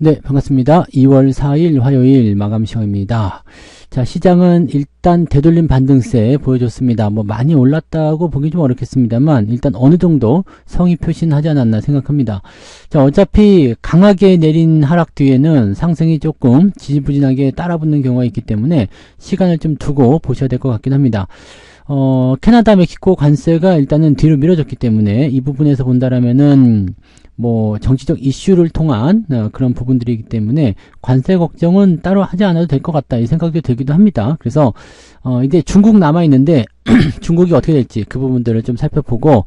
네, 반갑습니다. 2월 4일 화요일 마감 시간입니다. 자, 시장은 일단 되돌림 반등세 보여줬습니다. 뭐 많이 올랐다고 보기 좀 어렵겠습니다만 일단 어느 정도 성의 표시는 하지 않았나 생각합니다. 자, 어차피 강하게 내린 하락 뒤에는 상승이 조금 지지부진하게 따라붙는 경우가 있기 때문에 시간을 좀 두고 보셔야 될 것 같긴 합니다. 캐나다, 멕시코 관세가 일단은 뒤로 미뤄졌기 때문에 이 부분에서 본다라면은 뭐 정치적 이슈를 통한 그런 부분들이기 때문에 관세 걱정은 따로 하지 않아도 될 것 같다 이 생각도 들기도 합니다. 그래서 이제 중국 남아있는데 중국이 어떻게 될지 그 부분들을 좀 살펴보고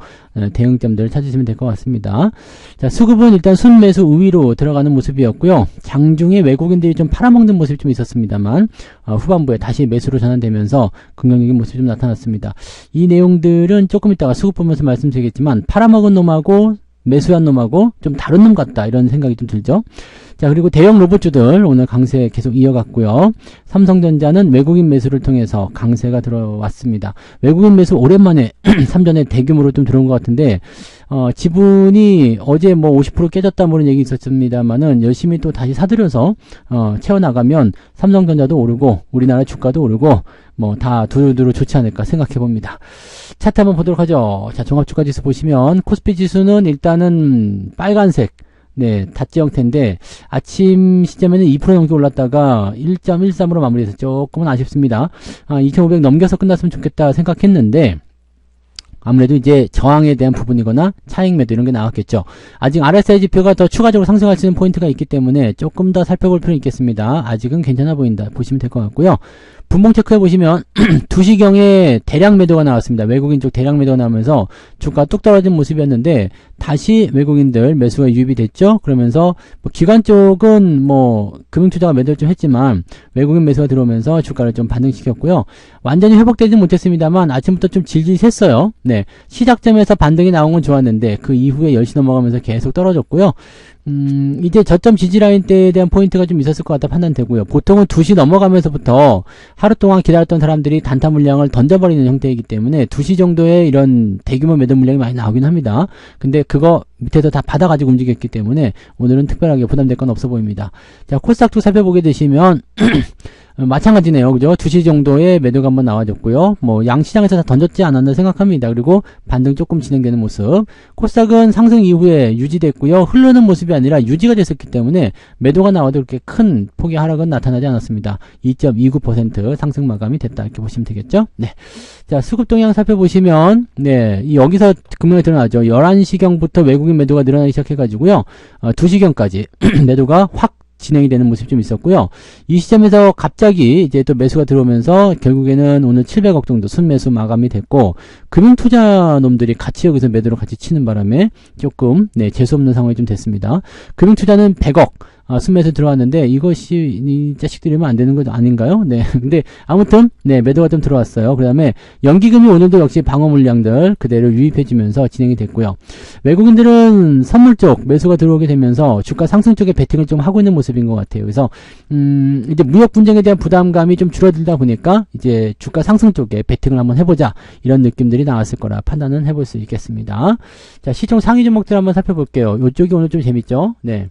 대응점들을 찾으시면 될 것 같습니다. 자, 수급은 일단 순매수 우위로 들어가는 모습이었고요. 장중에 외국인들이 좀 팔아먹는 모습이 좀 있었습니다만 후반부에 다시 매수로 전환되면서 긍정적인 모습이 좀 나타났습니다. 이 내용들은 조금 이따가 수급 보면서 말씀드리겠지만 팔아먹은 놈하고 매수한 놈하고 좀 다른 놈 같다 이런 생각이 좀 들죠. 자, 그리고 대형 로봇주들 오늘 강세 계속 이어갔고요. 삼성전자는 외국인 매수를 통해서 강세가 들어왔습니다. 외국인 매수 오랜만에 3전에 대규모로 좀 들어온 것 같은데 지분이 어제 뭐 50% 깨졌다 뭐 이런 얘기 있었습니다만은 열심히 또 다시 사들여서 채워나가면 삼성전자도 오르고 우리나라 주가도 오르고 뭐 다 두루두루 좋지 않을까 생각해 봅니다. 차트 한번 보도록 하죠. 자, 종합주가지수 보시면 코스피 지수는 일단은 빨간색 다지 형태인데 아침 시점에는 2% 넘게 올랐다가 1.13으로 마무리해서 조금은 아쉽습니다. 2500 넘겨서 끝났으면 좋겠다 생각했는데 아무래도 이제 저항에 대한 부분이거나 차익 매도 이런 게 나왔겠죠. 아직 RSI 지표가 더 추가적으로 상승할 수 있는 포인트가 있기 때문에 조금 더 살펴볼 필요는 있겠습니다. 아직은 괜찮아 보인다 보시면 될 것 같고요. 분봉 체크해 보시면 2시경에 대량 매도가 나왔습니다. 외국인 쪽 대량 매도가 나오면서 주가 뚝 떨어진 모습이었는데 다시 외국인들 매수가 유입이 됐죠. 그러면서 뭐 기관 쪽은 뭐 금융투자가 매도를 좀 했지만 외국인 매수가 들어오면서 주가를 좀 반등시켰고요. 완전히 회복되지는 못했습니다만 아침부터 좀 질질 샜어요. 네, 시작점에서 반등이 나온 건 좋았는데 그 이후에 10시 넘어가면서 계속 떨어졌고요. 이제 저점 지지라인 때에 대한 포인트가 좀 있었을 것 같다 판단되고요. 보통은 2시 넘어가면서부터 하루 동안 기다렸던 사람들이 단타 물량을 던져버리는 형태이기 때문에 2시 정도에 이런 대규모 매도 물량이 많이 나오긴 합니다. 근데 그거 밑에서 다 받아가지고 움직였기 때문에 오늘은 특별하게 부담될 건 없어 보입니다. 자, 코스닥도 살펴보게 되시면 마찬가지네요. 그죠? 2시 정도에 매도가 한번 나와줬고요. 뭐, 양시장에서 다 던졌지 않았나 생각합니다. 그리고 반등 조금 진행되는 모습. 코스닥은 상승 이후에 유지됐고요. 흐르는 모습이 아니라 유지가 됐었기 때문에 매도가 나와도 그렇게 큰 폭의 하락은 나타나지 않았습니다. 2.29% 상승 마감이 됐다. 이렇게 보시면 되겠죠? 네. 자, 수급 동향 살펴보시면, 여기서 금요일에 드러나죠. 11시경부터 외국인 매도가 늘어나기 시작해가지고요. 2시경까지 매도가 확 진행이 되는 모습이 좀 있었고요. 이 시점에서 갑자기 이제 또 매수가 들어오면서 결국에는 오늘 700억 정도 순매수 마감이 됐고 금융투자 놈들이 같이 여기서 매도를 같이 치는 바람에 조금 재수없는 상황이 좀 됐습니다. 금융투자는 100억 순매수 들어왔는데 이것이 이 자식들이면 안 되는 거 아닌가요? 네. 근데 아무튼 매도가 좀 들어왔어요. 그다음에 연기금이 오늘도 역시 방어 물량들 그대로 유입해주면서 진행이 됐고요. 외국인들은 선물 쪽 매수가 들어오게 되면서 주가 상승 쪽에 베팅을 좀 하고 있는 모습인 것 같아요. 그래서 이제 무역 분쟁에 대한 부담감이 좀 줄어들다 보니까 이제 주가 상승 쪽에 베팅을 한번 해보자 이런 느낌들이 나왔을 거라 판단은 해볼 수 있겠습니다. 자, 시총 상위 종목들 한번 살펴볼게요. 이쪽이 오늘 좀 재밌죠? 네.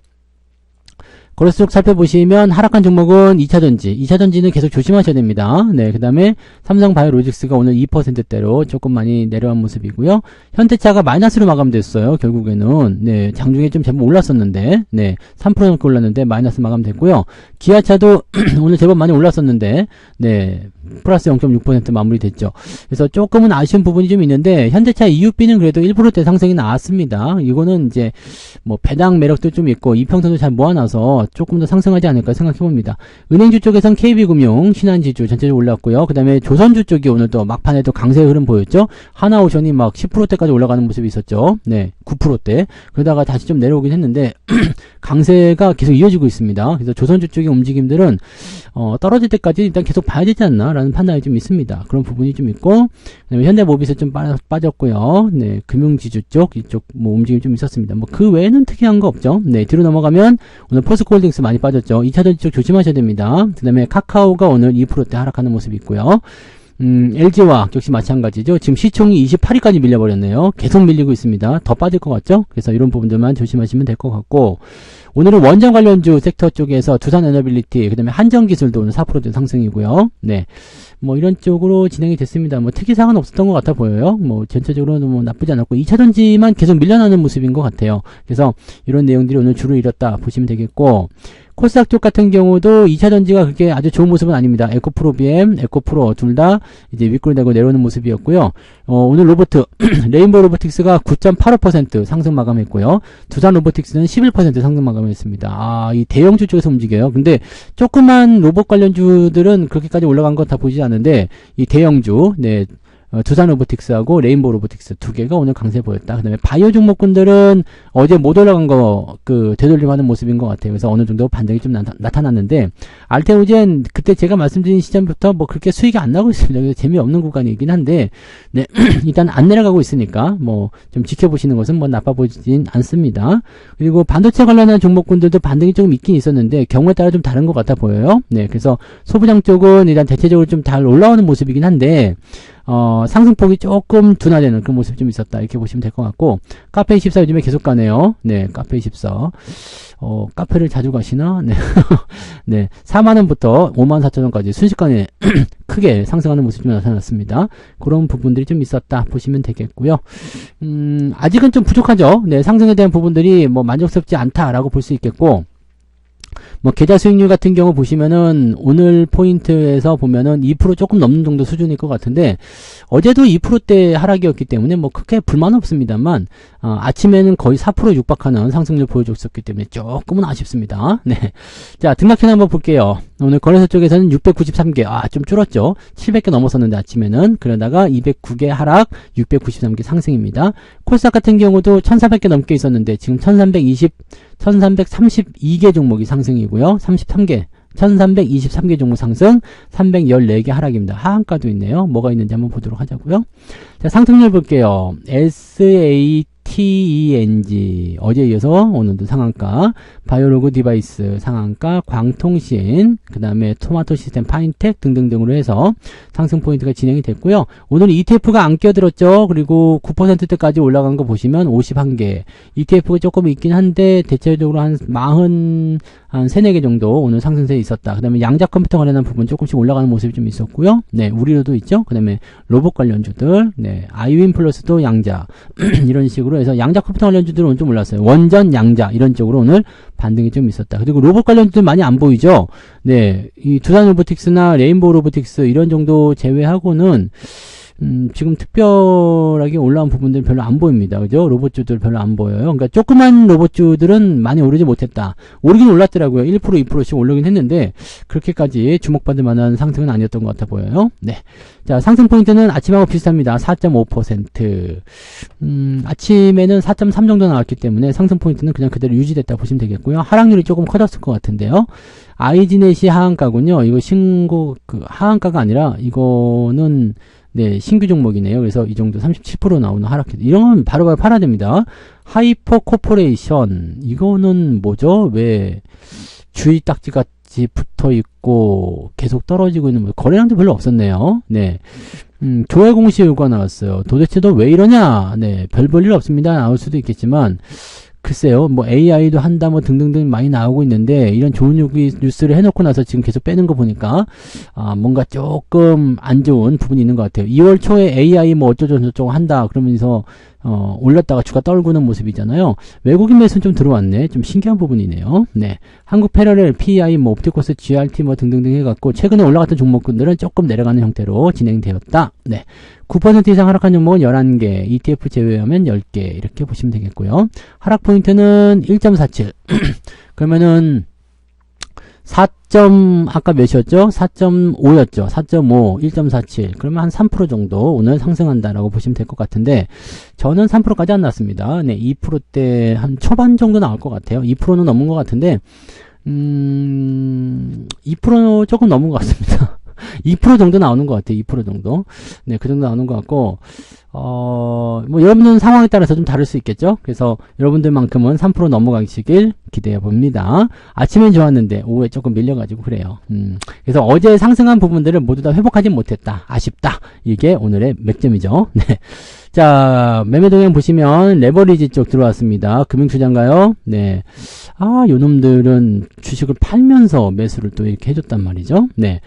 거래소 쪽 살펴보시면 하락한 종목은 2차전지. 2차전지는 계속 조심하셔야 됩니다. 네, 그 다음에 삼성바이오로직스가 오늘 2%대로 조금 많이 내려간 모습이고요. 현대차가 마이너스로 마감됐어요. 결국에는. 네, 장중에 좀 제법 올랐었는데, 3% 넘게 올랐는데 마이너스 마감됐고요. 기아차도 오늘 제법 많이 올랐었는데, 플러스 0.6% 마무리됐죠. 그래서 조금은 아쉬운 부분이 좀 있는데 현대차 EUB는 그래도 1%대 상승이 나왔습니다. 이거는 이제 뭐 배당 매력도 좀 있고 이평선도 잘 모아놔서 조금 더 상승하지 않을까 생각해 봅니다. 은행주 쪽에선 KB금융, 신한지주 전체적으로 올랐고요. 그 다음에 조선주 쪽이 오늘 또 막판에도 강세의 흐름 보였죠. 하나오션이 막 10%대까지 올라가는 모습이 있었죠. 9%대. 그러다가 다시 좀 내려오긴 했는데 강세가 계속 이어지고 있습니다. 그래서 조선주 쪽의 움직임들은 떨어질 때까지 일단 계속 봐야 되지 않나 라는 판단이 좀 있습니다. 그런 부분이 좀 있고 그다음에 현대모비스 좀 빠졌고요. 금융지주 쪽 이쪽 뭐 움직임이 좀 있었습니다. 뭐 그 외에는 특이한 거 없죠. 뒤로 넘어가면 오늘 포스코홀딩스 많이 빠졌죠. 2차전지 쪽 조심하셔야 됩니다. 그 다음에 카카오가 오늘 2%대 하락하는 모습이 있고요. LG화학 역시 마찬가지죠. 지금 시총이 28위까지 밀려버렸네요. 계속 밀리고 있습니다. 더 빠질 것 같죠? 그래서 이런 부분들만 조심하시면 될 것 같고 오늘은 원전 관련주 섹터 쪽에서 두산에너빌리티, 그 다음에 한전기술도 오늘 4% 상승이고요. 네. 뭐 이런 쪽으로 진행이 됐습니다. 뭐 특이사항은 없었던 것 같아 보여요. 뭐 전체적으로는 뭐 나쁘지 않았고 2차전지만 계속 밀려나는 모습인 것 같아요. 그래서 이런 내용들이 오늘 줄을 잃었다 보시면 되겠고, 코스닥 쪽 같은 경우도 2차전지가 그렇게 아주 좋은 모습은 아닙니다. 에코프로 BM, 에코프로 둘 다 이제 윗골 내고 내려오는 모습이었고요. 오늘 로보트, 레인보우 로보틱스가 9.85% 상승 마감했고요. 두산 로보틱스는 11% 상승 마감했습니다. 이 대형주 쪽에서 움직여요. 근데 조그만 로봇 관련주들은 그렇게까지 올라간 건 다 보이지 않는데, 이 대형주, 네, 두산 로보틱스하고 레인보우 로보틱스 두 개가 오늘 강세 보였다. 그 다음에 바이오 종목군들은 어제 못 올라간 거, 되돌림하는 모습인 것 같아요. 그래서 어느 정도 반등이 좀 나타났는데, 알테오젠, 그때 제가 말씀드린 시점부터 뭐 그렇게 수익이 안 나고 있습니다. 그래서 재미없는 구간이긴 한데, 네, 일단 안 내려가고 있으니까, 뭐, 좀 지켜보시는 것은 뭐 나빠 보이진 않습니다. 그리고 반도체 관련한 종목군들도 반등이 조금 있긴 있었는데, 경우에 따라 좀 다른 것 같아 보여요. 네, 그래서 소부장 쪽은 일단 대체적으로 좀 잘 올라오는 모습이긴 한데, 상승폭이 조금 둔화되는 그런 모습이 좀 있었다. 이렇게 보시면 될 것 같고, 카페24 요즘에 계속 가네요. 네, 카페24. 카페를 자주 가시나? 네. 네, 4만원부터 54,000원까지 순식간에 크게 상승하는 모습이 좀 나타났습니다. 그런 부분들이 좀 있었다. 보시면 되겠고요. 아직은 좀 부족하죠. 네, 상승에 대한 부분들이 뭐 만족스럽지 않다라고 볼 수 있겠고, 뭐 계좌 수익률 같은 경우 보시면은 오늘 포인트에서 보면은 2% 조금 넘는 정도 수준일 것 같은데, 어제도 2%대 하락이었기 때문에 뭐 크게 불만 없습니다만, 아침에는 거의 4% 육박하는 상승률 보여줬었기 때문에 조금은 아쉽습니다. 네. 자, 등락현 한번 볼게요. 오늘 거래소 쪽에서는 693개, 좀 줄었죠. 700개 넘었었는데 아침에는. 그러다가 209개 하락, 693개 상승입니다. 코스닥 같은 경우도 1400개 넘게 있었는데 지금 1332개 종목이 상승이고요. 1323개 종목 상승, 314개 하락입니다. 하한가도 있네요. 뭐가 있는지 한번 보도록 하자고요. 자, 상승률 볼게요. SATENG 어제에 이어서 오늘도 상한가, 바이오로그 디바이스 상한가, 광통신, 그 다음에 토마토 시스템, 파인텍 등등등으로 해서 상승 포인트가 진행이 됐고요. 오늘 ETF가 안 껴들었죠. 그리고 9%대까지 올라간 거 보시면 51개. ETF가 조금 있긴 한데 대체적으로 한 4개 정도 오늘 상승세에 있었다. 그 다음에 양자 컴퓨터 관련한 부분 조금씩 올라가는 모습이 좀 있었고요. 네, 우리로도 있죠. 그 다음에 로봇 관련주들, 네, 아이윈 플러스도 양자 이런 식으로 해서 양자 컴퓨터 관련주들은 오늘 좀 올랐어요. 원전, 양자 이런 쪽으로 오늘 반등이 좀 있었다. 그리고 로봇 관련주들 많이 안 보이죠. 네, 이 두산 로보틱스나 레인보우 로보틱스 이런 정도 제외하고는 지금 특별하게 올라온 부분들은 별로 안 보입니다. 그죠? 로봇주들 별로 안 보여요. 그러니까 조그만 로봇주들은 많이 오르지 못했다. 오르긴 올랐더라고요. 1%, 2%씩 오르긴 했는데 그렇게까지 주목받을 만한 상승은 아니었던 것 같아 보여요. 네. 자, 상승 포인트는 아침하고 비슷합니다. 4.5%. 아침에는 4.3 정도 나왔기 때문에 상승 포인트는 그냥 그대로 유지됐다 보시면 되겠고요. 하락률이 조금 커졌을 것 같은데요. 아이지넷이 하한가군요. 이거 하한가가 아니라 이거는 네, 신규 종목이네요. 그래서 이 정도 37% 나오는 하락. 이런 건 바로바로 팔아야 됩니다. 하이퍼 코퍼레이션. 이거는 뭐죠? 왜 주의 딱지같이 붙어 있고 계속 떨어지고 있는 거래량도 별로 없었네요. 네. 조회 공시 요구가 나왔어요. 도대체 너 왜 이러냐? 네, 별 볼 일 없습니다. 나올 수도 있겠지만 글쎄요, 뭐 AI도 한다 뭐 등등등 많이 나오고 있는데 이런 좋은 뉴스를 해놓고 나서 지금 계속 빼는 거 보니까 뭔가 조금 안 좋은 부분이 있는 것 같아요. 2월 초에 AI 뭐 어쩌고저쩌고 한다 그러면서 올렸다가 주가 떨구는 모습이잖아요. 외국인 매수는 좀 들어왔네. 좀 신기한 부분이네요. 네, 한국 패러렐, PEI, 뭐 옵티코스, GRT 뭐 등등등 해갖고 최근에 올라갔던 종목군들은 조금 내려가는 형태로 진행되었다. 네, 9% 이상 하락한 종목은 11개, ETF 제외하면 10개 이렇게 보시면 되겠고요. 하락 포인트는 1.47. 그러면은 4. 아까 몇이었죠? 4.5였죠. 4.5, 1.47. 그러면 한 3% 정도 오늘 상승한다라고 보시면 될 것 같은데, 저는 3%까지 안 났습니다. 네, 2%대 한 초반 정도 나올 것 같아요. 2%는 넘은 것 같은데, 2% 조금 넘은 것 같습니다. 2% 정도 나오는 것 같아요. 2% 정도. 네, 그 정도 나오는 것 같고, 뭐, 여러분들 상황에 따라서 좀 다를 수 있겠죠? 그래서 여러분들만큼은 3% 넘어가시길 기대해 봅니다. 아침엔 좋았는데, 오후에 조금 밀려가지고 그래요. 그래서 어제 상승한 부분들을 모두 다 회복하지 못했다. 아쉽다. 이게 오늘의 맥점이죠. 네. 자, 매매 동향 보시면 레버리지 쪽 들어왔습니다. 금융투자인가요? 네. 요 놈들은 주식을 팔면서 매수를 또 이렇게 해줬단 말이죠. 네.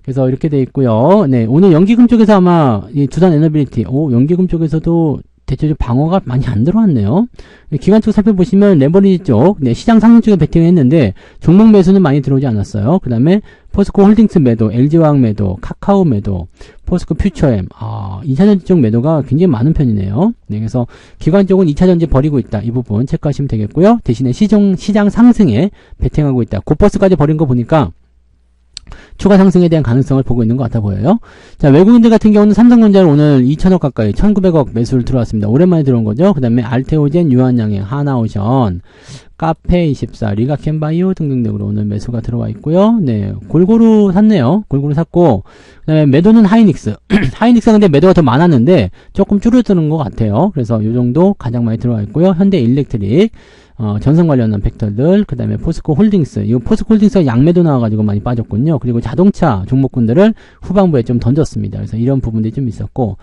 그래서 이렇게 돼 있고요. 네. 오늘 연기금 쪽에서 아마 이 두산 에너빌리티, 연기금 쪽에서도 대체적으로 방어가 많이 안 들어왔네요. 기관 쪽 살펴보시면 레버리지 쪽, 네, 시장 상승 쪽에 베팅을 했는데 종목 매수는 많이 들어오지 않았어요. 그 다음에 포스코 홀딩스 매도, LG화학 매도, 카카오 매도, 포스코 퓨처엠, 2차전지 쪽 매도가 굉장히 많은 편이네요. 네, 그래서 기관 쪽은 2차전지 버리고 있다. 이 부분 체크하시면 되겠고요. 대신에 시장 상승에 베팅하고 있다. 고퍼스까지 버린 거 보니까 추가 상승에 대한 가능성을 보고 있는 것 같아 보여요. 자, 외국인들 같은 경우는 삼성전자는 오늘 2,000억 가까이 1,900억 매수를 들어왔습니다. 오랜만에 들어온 거죠. 그 다음에 알테오젠, 유한양행, 하나오션, 카페24, 리가켄바이오 등등등으로 오늘 매수가 들어와 있고요. 네, 골고루 샀네요. 골고루 샀고, 그 다음에 매도는 하이닉스. 하이닉스가 근데 매도가 더 많았는데 조금 줄어드는 것 같아요. 그래서 이 정도 가장 많이 들어와 있고요. 현대 일렉트릭, 전선 관련한 벡터들, 그 다음에 포스코 홀딩스. 이 포스코 홀딩스가 양매도 나와가지고 많이 빠졌군요. 그리고 자동차 종목군들을 후반부에 좀 던졌습니다. 그래서 이런 부분들이 좀 있었고,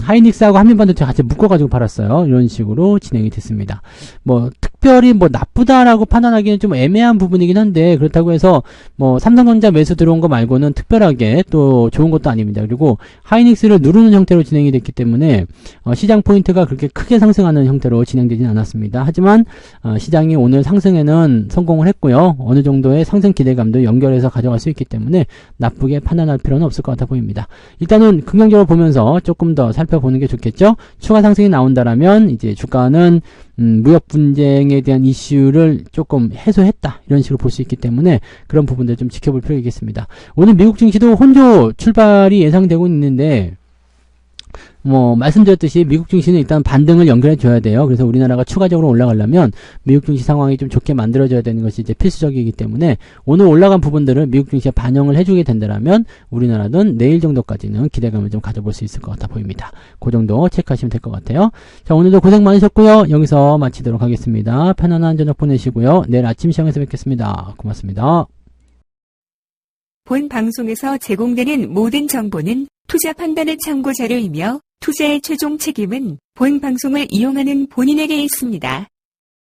하이닉스하고 한미반도체 같이 묶어가지고 팔았어요. 이런 식으로 진행이 됐습니다. 특별히 나쁘다라고 판단하기는 좀 애매한 부분이긴 한데, 그렇다고 해서 삼성전자 매수 들어온 거 말고는 특별하게 또 좋은 것도 아닙니다. 그리고 하이닉스를 누르는 형태로 진행이 됐기 때문에 시장 포인트가 그렇게 크게 상승하는 형태로 진행되진 않았습니다. 하지만 시장이 오늘 상승에는 성공을 했고요. 어느 정도의 상승 기대감도 연결해서 가져갈 수 있기 때문에 나쁘게 판단할 필요는 없을 것 같아 보입니다. 일단은 긍정적으로 보면서 조금 더 살펴보는 게 좋겠죠. 추가 상승이 나온다라면 이제 주가는 무역 분쟁에 대한 이슈를 조금 해소했다, 이런 식으로 볼 수 있기 때문에 그런 부분들 좀 지켜볼 필요가 있겠습니다. 오늘 미국 증시도 혼조 출발이 예상되고 있는데, 말씀드렸듯이 미국 증시는 일단 반등을 연결해 줘야 돼요. 그래서 우리나라가 추가적으로 올라가려면 미국 증시 상황이 좀 좋게 만들어져야 되는 것이 이제 필수적이기 때문에 오늘 올라간 부분들을 미국 증시에 반영을 해주게 된다면 우리나라는 내일 정도까지는 기대감을 좀 가져볼 수 있을 것 같아 보입니다. 그 정도 체크하시면 될 것 같아요. 자, 오늘도 고생 많으셨고요. 여기서 마치도록 하겠습니다. 편안한 저녁 보내시고요. 내일 아침 시간에서 뵙겠습니다. 고맙습니다. 본 방송에서 제공되는 모든 정보는 투자 판단의 참고 자료이며 투자의 최종 책임은 본 방송을 이용하는 본인에게 있습니다.